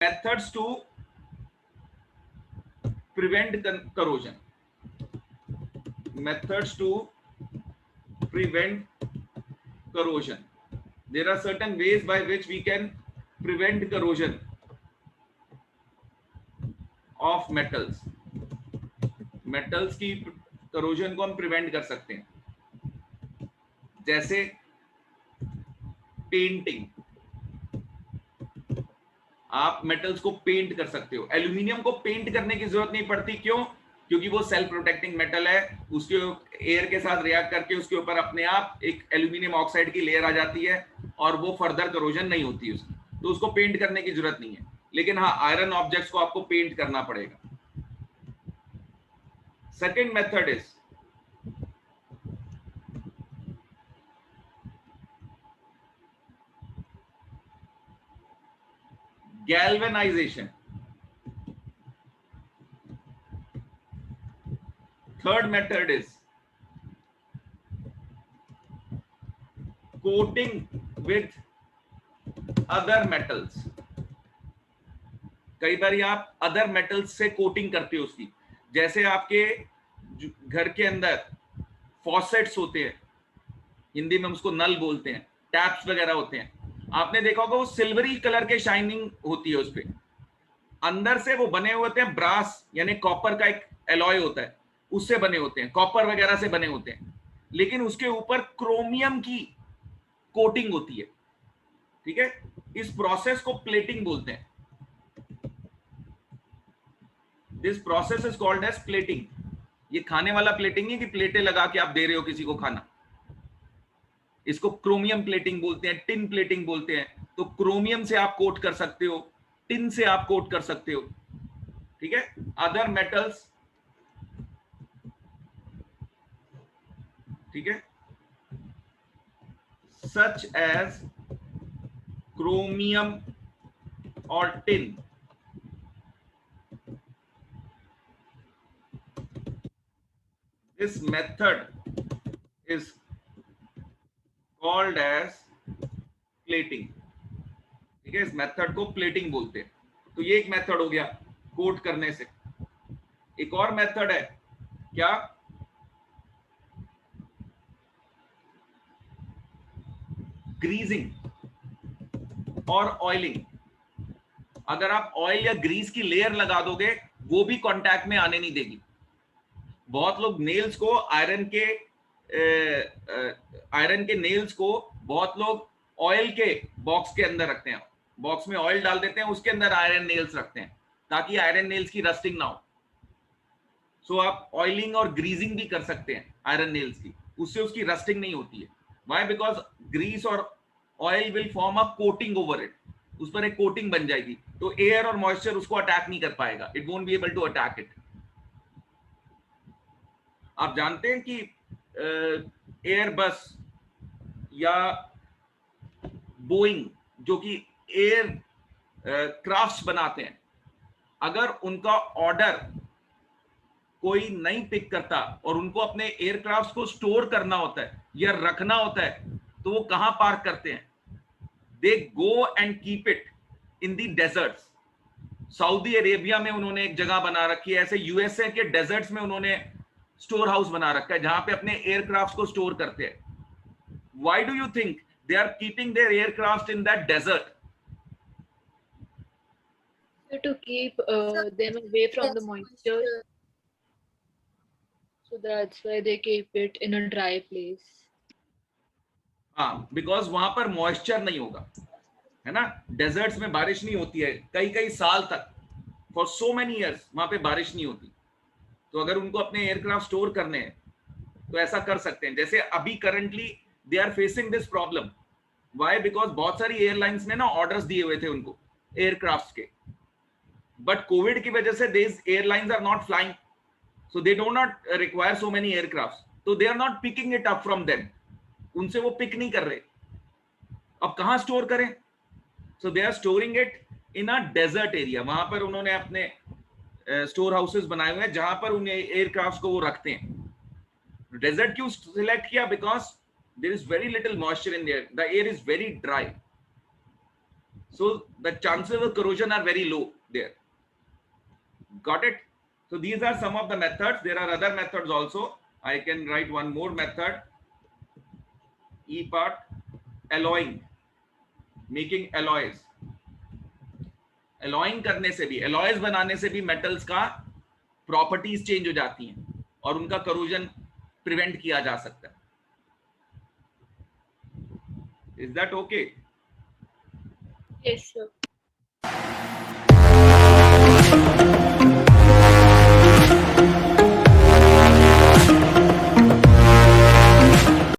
methods to prevent corrosion. Methods to prevent corrosion. There are certain ways by which we can prevent corrosion of metals. Metals की corrosion को हम prevent कर सकते हैं, जैसे painting. आप मेटल्स को पेंट कर सकते हो. एल्यूमिनियम को पेंट करने की जरूरत नहीं पड़ती. क्यों? क्योंकि वो सेल्फ प्रोटेक्टिंग मेटल है. उसके एयर के साथ रिएक्ट करके उसके ऊपर अपने आप एक एल्यूमिनियम ऑक्साइड की लेयर आ जाती है और वो फर्दर करोजन नहीं होती है उसकी, तो उसको पेंट करने की जरूरत नहीं है. लेकिन हाँ, आयरन ऑब्जेक्ट्स को आपको पेंट करना पड़ेगा. Second method is galvanization. Third method is coating with other metals. कई बार आप अदर मेटल्स से कोटिंग करते हो उसकी. जैसे आपके घर के अंदर फॉसेट्स होते हैं, हिंदी में उसको नल बोलते हैं, टैप्स वगैरह होते हैं. आपने देखा होगा वो सिल्वरी कलर के शाइनिंग होती है उस पे. अंदर से वो बने हुए होते हैं ब्रास यानी कॉपर का एक एलॉय होता है, उससे बने होते हैं, कॉपर वगैरह से बने होते हैं. लेकिन उसके ऊपर क्रोमियम की कोटिंग होती है. ठीक है, इस प्रोसेस को प्लेटिंग बोलते हैं. This process is called as plating. ये खाने वाला प्लेटिंग नहीं कि प्लेटें लगा के आप दे रहे हो किसी को खाना. इसको क्रोमियम प्लेटिंग बोलते हैं, टिन प्लेटिंग बोलते हैं. तो क्रोमियम से आप कोट कर सकते हो, टिन से आप कोट कर सकते हो. ठीक है, अदर मेटल्स. ठीक है, सच एज क्रोमियम और tin. This method is called as plating. ठीक है, इस मेथड को प्लेटिंग बोलते हैं. तो ये एक मेथड हो गया कोट करने से. एक और मेथड है क्या? ग्रीजिंग और ऑयलिंग. अगर आप ऑयल या ग्रीस की लेयर लगा दोगे वो भी कांटेक्ट में आने नहीं देगी. बहुत लोग नेल्स को आयरन के नेल्स को बहुत लोग ऑयल के बॉक्स के अंदर रखते हैं. बॉक्स में ऑयल डाल देते हैं, उसके अंदर आयरन नेल्स रखते हैं ताकि आयरन नेल्स की रस्टिंग ना हो. सो आप ऑयलिंग और ग्रीजिंग भी कर सकते हैं आयरन नेल्स की, उससे उसकी रस्टिंग नहीं होती है. व्हाई? बिकॉज ग्रीस और oil will form a coating over it. उस पर एक कोटिंग बन जाएगी, तो एयर और मॉइस्चर उसको अटैक नहीं कर पाएगा. It won't be able to attack it. आप जानते हैं कि एयरबस या बोइंग जो कि एयर क्राफ्ट्स बनाते हैं, अगर उनका ऑर्डर कोई नहीं पिक करता और उनको अपने एयरक्राफ्ट्स को स्टोर करना होता है या रखना होता है, तो वो कहां पार्क करते हैं? They go and keep it in the deserts. Saudi Arabia में उन्होंने एक जगह बना रखी है, ऐसे यूएसए के डेजर्ट्स में उन्होंने स्टोर हाउस बना रखा है जहां पे अपने एयरक्राफ्ट्स को स्टोर करते हैं. Why do you think they are keeping their aircraft in that desert? To keep them away from the moisture. So that's why they keep it in a dry place. हाँ, because वहां पर moisture नहीं होगा, है ना. Desserts में बारिश नहीं होती है कई कई साल तक. फॉर सो मेनी इयर्स वहां पे बारिश नहीं होती. तो अगर उनको अपने एयरक्राफ्ट स्टोर करने हैं तो ऐसा कर सकते हैं. जैसे अभी currently they are facing this problem. Why? Because बहुत सारी एयरलाइंस ने ना ऑर्डर्स दिए हुए थे उनको एयरक्राफ्ट के, बट कोविड की वजह से this airlines are not flying, so they do not require so many aircraft. तो they are not picking it up from them. उनसे वो पिक नहीं कर रहे. अब कहां स्टोर करें? So they are storing it in a desert area. वहां पर उन्होंने अपने स्टोर हाउसेस बनाए हुए हैं जहां पर उन्हें एयरक्राफ्ट को वो रखते हैं. डेजर्ट क्यों सिलेक्ट किया? Because there is very little moisture in there. The air is very dry. So the chances of corrosion are very low there. Got it? So these are some of the methods. There are other methods also. I can write one more method. E part, alloying, making alloys. Alloying करने से भी, alloys बनाने से भी metals का properties change हो जाती हैं और उनका corrosion prevent किया जा सकता है. Is that okay? Yes, sir.